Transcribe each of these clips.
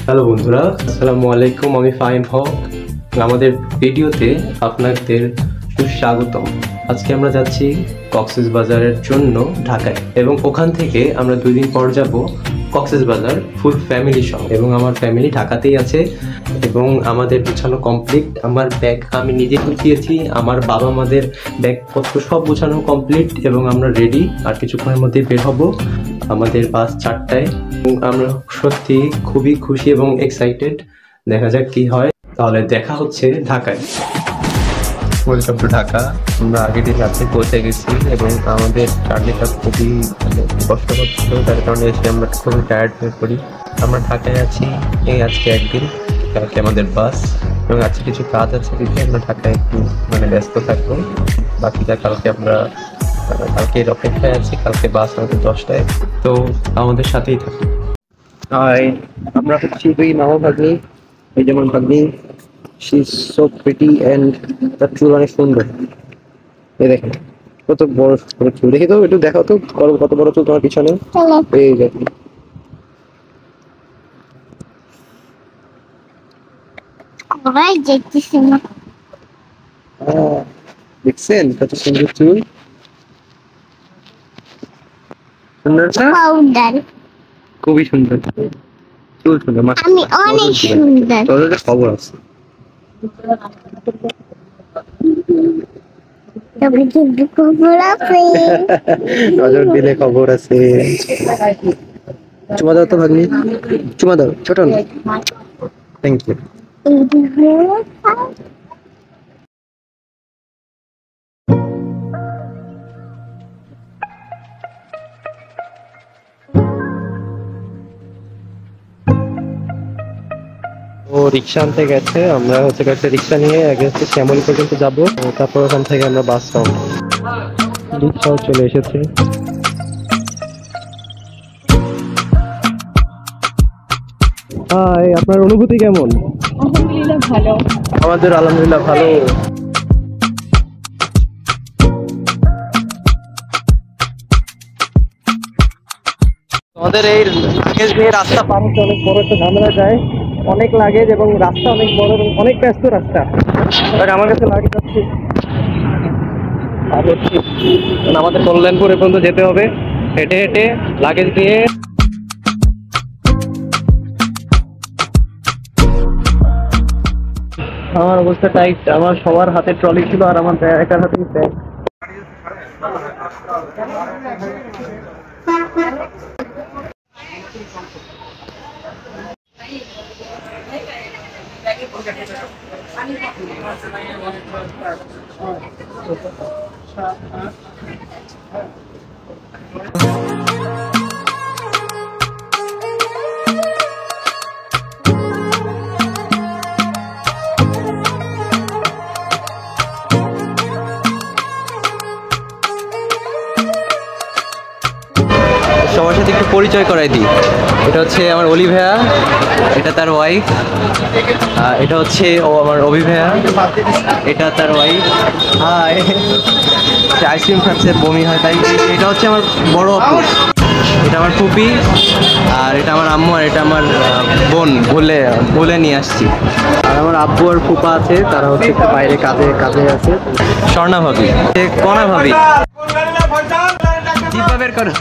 Hello বন্ধুরা, আসসালামু আলাইকুম। আমি ফাহিম হক। আমাদের ভিডিওতে আপনাদের সুস্বাগতম। আজকে আমরা যাচ্ছি কক্সবাজারের জন্য ঢাকায়, এবং ওখান থেকে আমরা 2 দিন পর যাব কক্সবাজার ফুল ফ্যামিলি সহ। এবং আমার ফ্যামিলি ঢাকাতেই আছে এবং আমাদের গুছানো কমপ্লিট। আমার ব্যাগ আমি নিজে গুছিয়েছি, আমার বাবা মাদের ব্যাগপত্র সব গুছানো কমপ্লিট এবং আমরা রেডি। আর কিছুক্ষণের মধ্যে বের হব। আমাদের বাস 4টায়। আমরা সত্যি খুবই খুশি এবং এক্সাইটেড। দেখা যাক কি হয়। তাহলে দেখা হচ্ছে ঢাকায়। Welcome to Dhaka. আমরা আগের দিন রাত্রে পৌঁছে গেছি এবং আমাদের জার্নিটা খুবই কষ্টকর ছিল, তার কারণে এসে আমরা খুবই টায়ার্ড হয়ে পড়ি। আমরা ঢাকায় আছি এই আজকে একদিন, কালকে আমাদের বাস, এবং আজকে কিছু কাজ আছে দিকে আমরা ঢাকায় একটু ব্যস্ত থাকবো। বাকিটা কালকে আমরা কালকের অপেক্ষায় আছি। কালকে বাস আমাদের 10টায়, তো আমাদের সাথেই থাকুন। আমরা হচ্ছি 2 মামা ভাগ্নি। এই যেমন ভাগ্নি, she is so pretty and তার চুল অনেক সুন্দর। এই দেখেন কত বড় বড় চুল। দেখি তো, একটু দেখাও তো কত বড় চুল তোমার পিছনে। এই দেখুন, দেখছেন কত সুন্দর চুল। সুন্দর না? খুবই সুন্দর চুল, সুন্দর। আমি অনেক সুন্দর। তোর একটা খবর আছে, নজর দিলে খবর আছে। চুমা দাও তো ভাগ্নি, চুমা দাও। ছোট না, থ্যাংক ইউ। ও রিক্সা আনতে গেছে। আমরা একটা রিক্সা নিয়ে আগে শ্যামলী পর্যন্ত যাব, তারপর ওখান থেকে আমরা বাস পাবো। রিক্সাও চলে এসেছে। হাই, আপনার অনুভূতি কেমন? আলহামদুলিল্লাহ ভালো। আমাদের আলহামদুলিল্লাহ ভালো। আমাদের এই লাগেজ নিয়ে রাস্তা পার হতে অনেক বড় একটা ঝামেলা যায়। অনেক লাগেজ এবং রাস্তা অনেক বড় এবং অনেক ব্যস্ত রাস্তা। আমার কাছে লাগে যাচ্ছে আমাদের কল্যাণপুর পর্যন্ত যেতে হবে হেঁটে হেঁটে লাগেজ নিয়ে। আমার অবস্থা টাইট। আমার সবার হাতে ট্রলি ছিল আর আমার একার হাতে ব্যাগ। সবার সাথে একটু পরিচয় করাই দিই। এটা হচ্ছে আমার অলি ভাইয়া, এটা তার ওয়াইফ, এটা হচ্ছে ও আমার অভি ভাইয়া, এটা তার ওয়াইফ। হাই, আইসক্রিম খাচ্ছে, বমি হয় তাই। এটা হচ্ছে আমার বড় আপু, এটা আমার ফুপি, আর এটা আমার আম্মু, আর এটা আমার বোন। বলে নিয়ে আসছি। আর আমার আব্বু আর ফুপা আছে, তারা হচ্ছে একটু বাইরে কাজে আছে। স্বর্ণা ভাবি, কণা ভাবি, দীপা বের করো।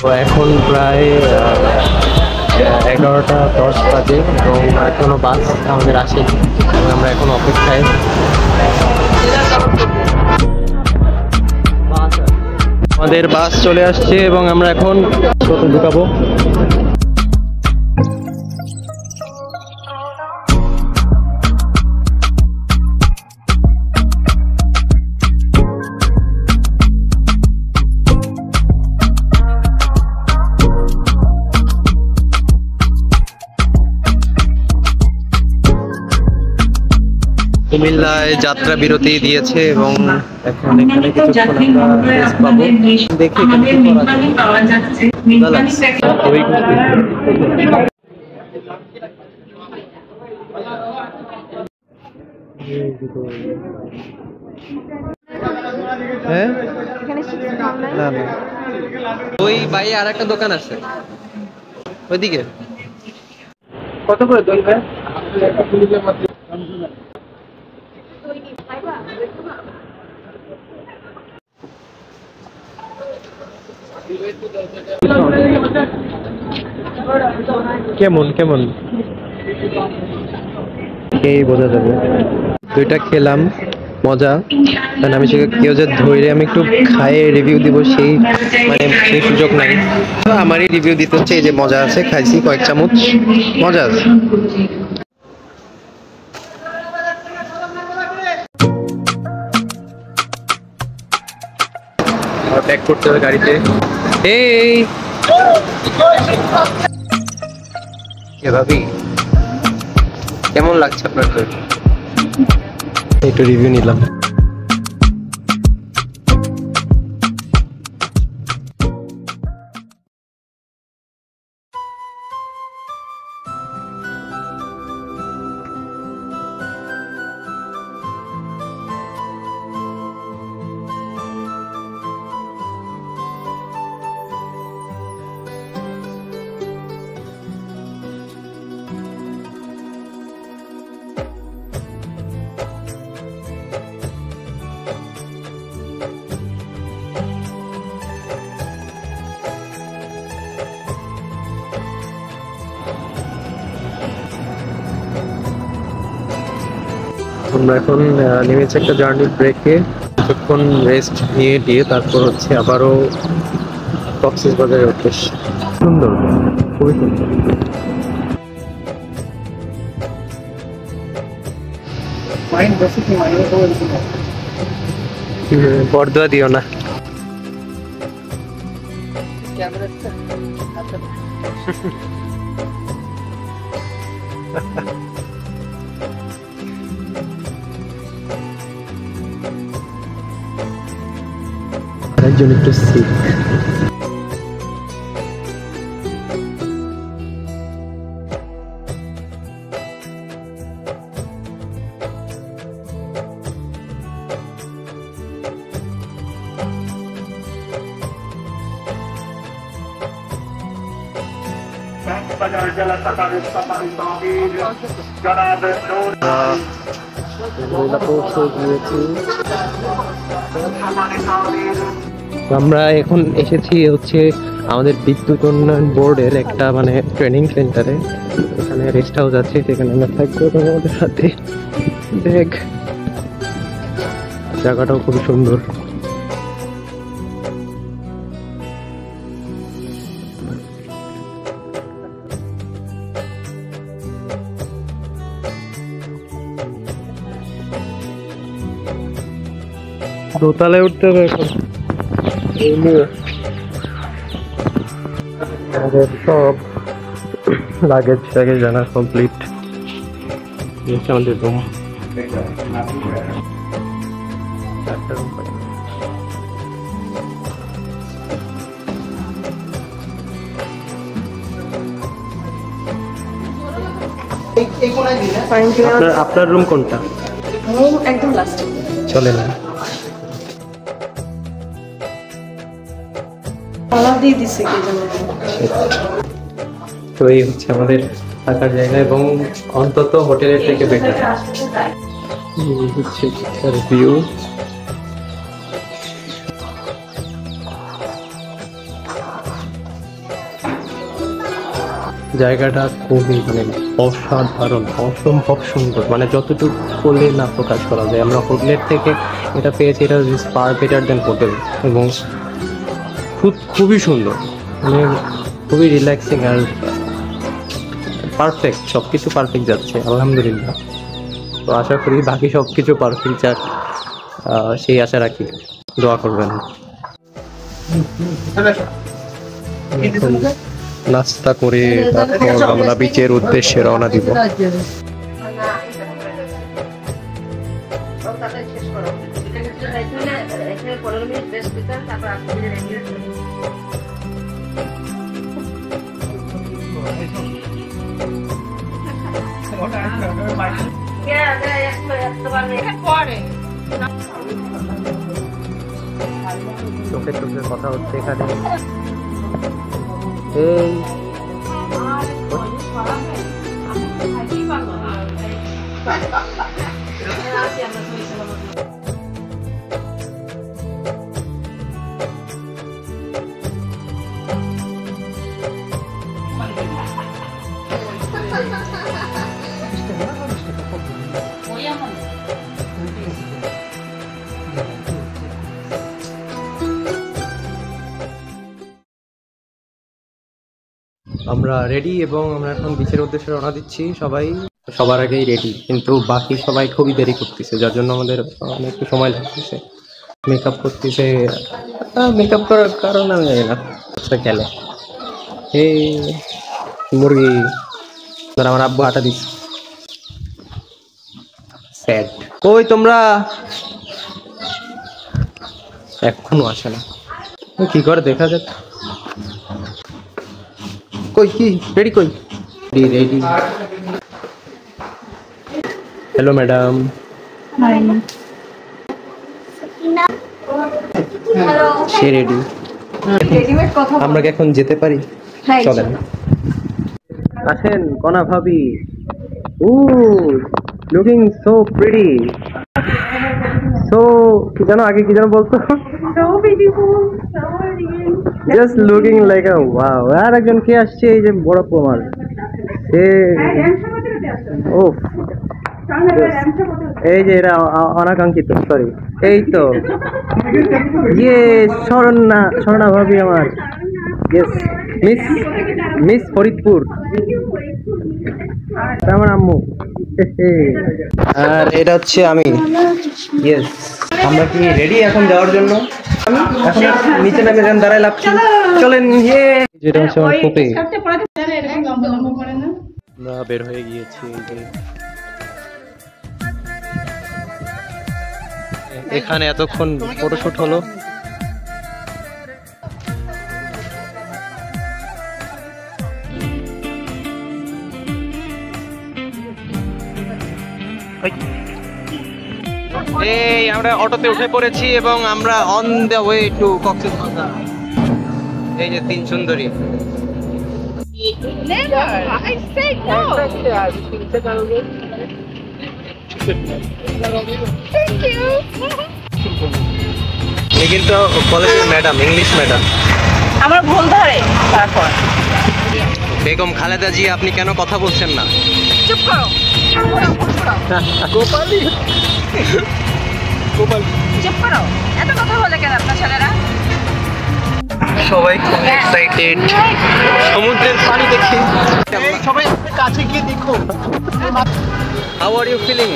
তো এখন প্রায় 11টা 10 বাজে এবং এখনো বাস আমাদের আসেনি এবং আমরা এখন অপেক্ষায়। আমাদের বাস চলে আসছে এবং আমরা এখন ঢুকাবো। কুমিল্লায় যাত্রা বিরতি দিয়েছে এবং এখন এখানে কিছুক্ষণ আমরা রেস্ট পাবো। দেখি পাওয়া যাচ্ছে। হ্যাঁ এখানে শিখতে পাও নাই? না না, ওই বাইরে আর একটা দোকান আছে ওইদিকে। কত করে দই ভাই? কেমন কেমন এই বোঝা যাবে। দুইটা খেলাম, মজা। কারণ আমি সেটা কেউ যে ধরে আমি একটু খাইয়ে রিভিউ দিব সেই মানে সেই সুযোগ নাই। তো আমারই রিভিউ দিতে হচ্ছে। এই যে মজা আছে, খাইছি কয়েক চামচ, মজা আছে। ব্যাক করতে হবে গাড়িতে। এই কে ভাবি, কেমন লাগছে আপনার? একটু রিভিউ নিলাম। আমরা এখন নেমেছি একটা জার্নি ব্রেকে, কিছুক্ষণ রেস্ট নিয়ে দিয়ে তারপর হচ্ছে আবারও কক্সবাজারের উদ্দেশ্যে। সুন্দর, খুবই সুন্দর। বরদোয়া দিও না। একজন একটু সিক। আমরা এখন এসেছি হচ্ছে আমাদের বিদ্যুৎ উন্নয়ন বোর্ডের একটা মানে ট্রেনিং সেন্টারে। এখানে রেস্ট হাউস আছে, সেখানে আমরা থাকবো আমাদের সাথে। দেখ জায়গাটাও খুব সুন্দর। দোতলায় উঠতে হবে এখন। আমাদের সব লাগেজ জানা কমপ্লিট। আমাদের রুম, আপনার রুম কোনটা? একদম লাস্টে চলে না। দিয়ে দিচ্ছে কি জানো। তো এই হচ্ছে আমাদের থাকার জায়গা এবং অন্তত হোটেলের থেকে বেটার। হচ্ছে ভিউ। জায়গাটা খুবই মানে অসাধারণ, অসম্ভব সুন্দর। মানে যতটুকু বলে না প্রকাশ করা যায়। আমরা হোটেলের থেকে এটা পেয়েছি, এটা ফার বেটার দেন হোটেল এবং খুবই সুন্দর, মানে খুবই রিল্যাক্সিং আর পারফেক্ট। সব কিছু পারফেক্ট যাচ্ছে আলহামদুলিল্লাহ। তো আশা করি বাকি সব কিছু পারফেক্ট যাক, সেই আশা রাখি। দোয়া করবেন। নাস্তা করে তারপর আমরা বিচের উদ্দেশ্যে রওনা দিব। কথা হচ্ছে এখানে। এই আমরা রেডি এবং আমরা এখন বিচের উদ্দেশ্যে রওনা দিচ্ছি। সবার আগেই রেডি, কিন্তু বাকি সবাই খুবই দেরি করতেছে, যার জন্য আমাদের অনেক সময় লাগতেছে। মেকআপ করতেছে, মেকআপ করার কারণ আমি জানি না, গেলে এই মুরগি ধর আমার আব্বু আটা দিচ্ছে। স্যাড। কই তোমরা? এখনো আসে না, কি করে দেখা যাক। কই কি রেডি? কই রেডি? Hello madam. সে রেডি। আমরা কি এখন যেতে পারি? চলেন আসেন। কনা ভাবি, ও লুকিং সো প্রিটি। সো কি জানো আগে কি জানো বলতো? Just looking like a wow. আর একজন কে আসছে, এই যে বড় প্রমাণ সে। ও এই যে এরা অনাকাঙ্ক্ষিত, সরি। এই তো ইয়ে স্বর্ণা ভাবি আমার। ইয়েস, মিস ফরিদপুর, আমার আম্মু। আর এটা হচ্ছে আমি। ইয়েস, আমরা কি রেডি এখন যাওয়ার জন্য? এখন নিচে নামে যান, দাঁড়ায় লাভ। চলেন। ইয়ে যেটা হচ্ছে আমার ফুপি। আমরা বের হয়ে গিয়েছি। এখানে এতক্ষণ ফটোশুট হলো। এই আমরা অটোতে উঠে পড়েছি এবং আমরা on the way to Cox's Bazar. এই যে তিন সুন্দরী। এ কিন্তু কলেজের ম্যাডাম, ইংলিশ ম্যাডাম। আমার ভুল ধরে তারপর। বেগম খালেদা জি, আপনি কেন কথা বলছেন না? চুপ করো। গোপালি চুপ করো। এত কথা বলে কেন আপনার ছেলেরা? সবাই খুব এক্সাইটেড সমুদ্রের পানি দেখে। সবাই কাছে গিয়ে দেখো। How are you feeling?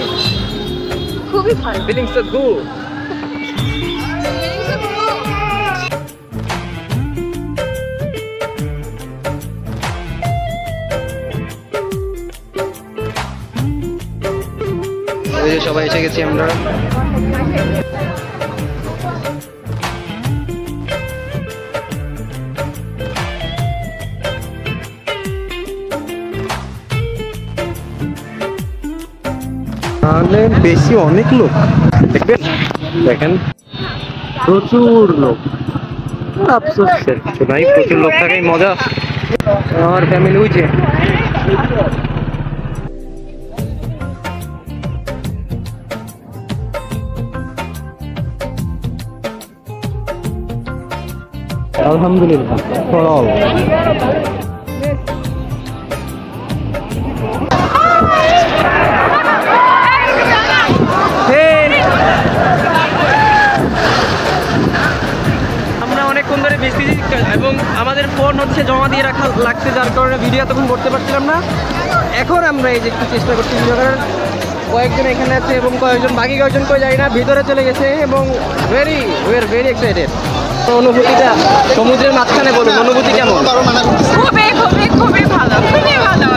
খুবই ভালো। Feeling so good. এই যে সবাই এসে গেছি আমরা। বেশি অনেক লোক দেখবেন, দেখেন প্রচুর লোক। আফসোস কিছু নাই, প্রচুর লোক থাকাই মজা। আমার ফ্যামিলি হয়েছে। আলহামদুলিল্লাহ ফর অল। এবং আমাদের ফোন হচ্ছে জমা দিয়ে রাখা লাগছে, যার কারণে ভিডিও এতক্ষণ করতে পারছিলাম না। এখন আমরা এই যে একটু চেষ্টা করছি ভিডিও করার। কয়েকজন এখানে আছে এবং বাকি কয়েকজন কই যাই না, ভিতরে চলে গেছে এবং উই আর ভেরি এক্সাইটেড। অনুভূতিটা সমুদ্রের মাঝখানে বলুন, অনুভূতি কেমন? খুবই খুবই খুবই ভালো, খুবই ভালো।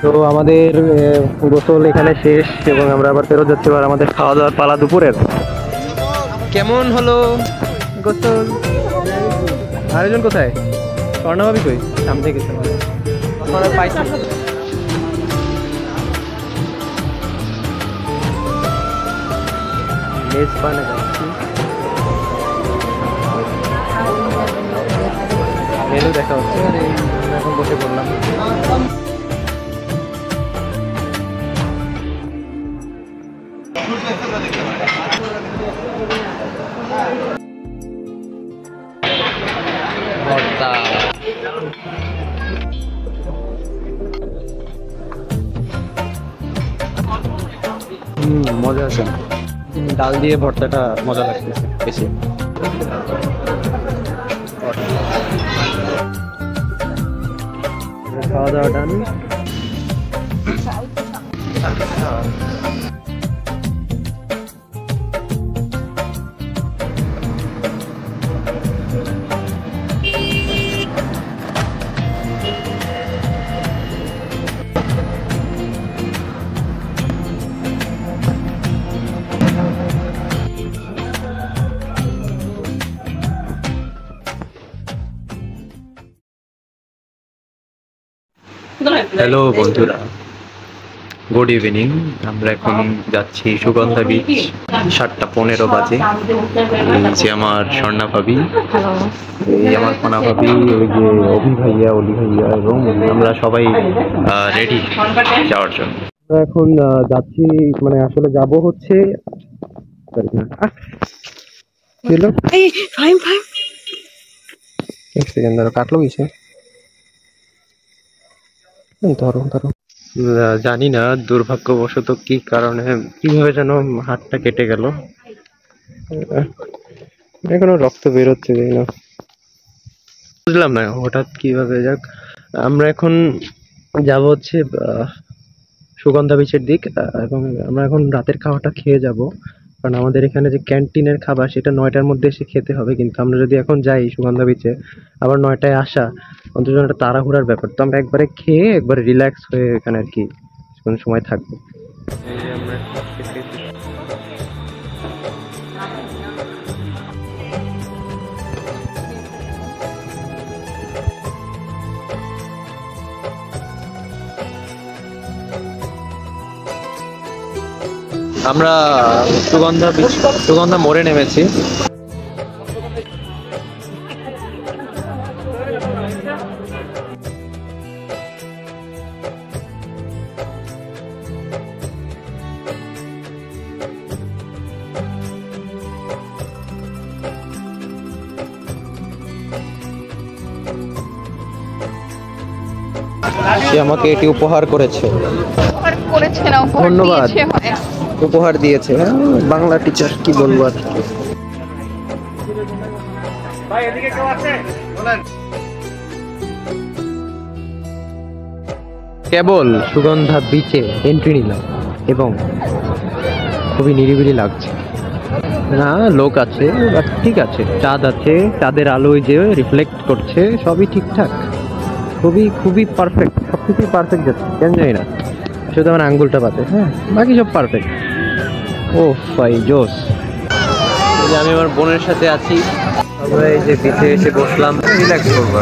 তো আমাদের গোসল এখানে শেষ এবং আমরা আবার ফেরত যাচ্ছি। আর আমাদের খাওয়া দাওয়ার পালা দুপুরের। কেমন হলো গোসল? আরেকজন কোথায়? স্বর্ণভাবি কই? সামনে গেছে আমরা পাইছি। মেজবানে যাচ্ছি, মেনু দেখা হচ্ছে। আর এখন বসে পড়লাম। মজা আছে, ডাল দিয়ে ভর্তাটা মজা লাগতেছে বেশি। খাওয়া দাওয়া ডান। হ্যালো বন্ধুরা, গুড ইভিনিং। আমরা এখন যাচ্ছি সুগন্ধা বিচ। 7:15 বাজে। এই যে আমার স্বর্ণা ভাবি, এই আমার কণা ভাবি, ওই যে অভি ভাইয়া, অলি ভাইয়া, এবং আমরা সবাই রেডি যাওয়ার জন্য। আমরা এখন যাচ্ছি, মানে আসলে যাব হচ্ছে এক সেকেন্ড ধরো, কাটলো কিসে ধরো ধরো। জানি না দুর্ভাগ্যবশত কি কারণে কিভাবে যেন হাতটা কেটে গেল, এখনো রক্ত বেরোচ্ছে, জানি না, বুঝলাম না হঠাৎ কিভাবে। যাক, আমরা এখন যাব হচ্ছে সুগন্ধা বিচের দিক, এবং আমরা এখন রাতের খাওয়াটা খেয়ে যাব, কারণ আমাদের এখানে যে ক্যান্টিনের খাবার সেটা 9টার মধ্যে এসে খেতে হবে। কিন্তু আমরা যদি এখন যাই সুগন্ধা বিচে, আবার 9টায় আসা, অন্তত একটা তাড়াহুড়ার ব্যাপার। তো আমরা একবারে খেয়ে একবারে রিল্যাক্স হয়ে এখানে আর কি কোন সময় থাকবো। আমরা সুগন্ধা মোড়ে নেমেছি। সে আমাকে এটি উপহার করেছে, ধন্যবাদ। উপহার দিয়েছে, বাংলা টিচার, কি বলবো আর। কেবল সুগন্ধা বিচে এন্ট্রি নিলাম এবং খুবই নিরিবিলি লাগছে। না লোক আছে, ঠিক আছে, চাঁদ আছে, চাঁদের আলোয় যে রিফ্লেক্ট করছে, সবই ঠিকঠাক, খুবই খুবই পারফেক্ট, সবকিছুই পারফেক্ট যাচ্ছে। কেন জানি না, শুধু আমার আঙ্গুলটা পাতে, হ্যাঁ বাকি সব পারফেক্ট। ও ভাই জোস। আমি আমার বোনের সাথে আছি, আমরা এই যে বিচে এসে বসলাম, রিল্যাক্স করবো।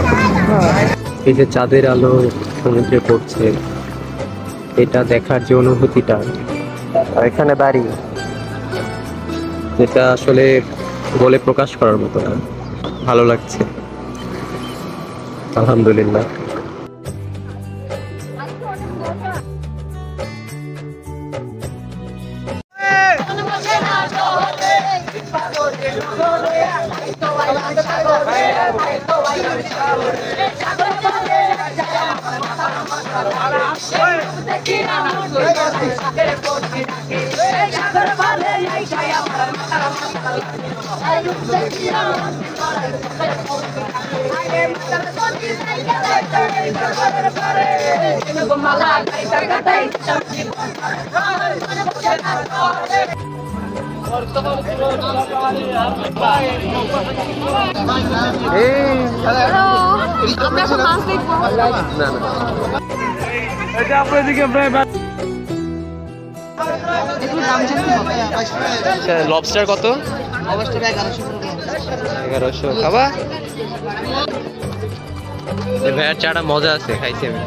এই যে চাঁদের আলো সমুদ্রে পড়ছে, এটা দেখার যে অনুভূতিটা, আর এখানে বাড়ি, যেটা আসলে বলে প্রকাশ করার মতো না, ভালো লাগছে আলহামদুলিল্লাহ। লবস্টার কত? অবশ্যই 1100 করে 1100 খাবা? এই ভাইয়ার চাটা মজা আছে, খাইছি আমি।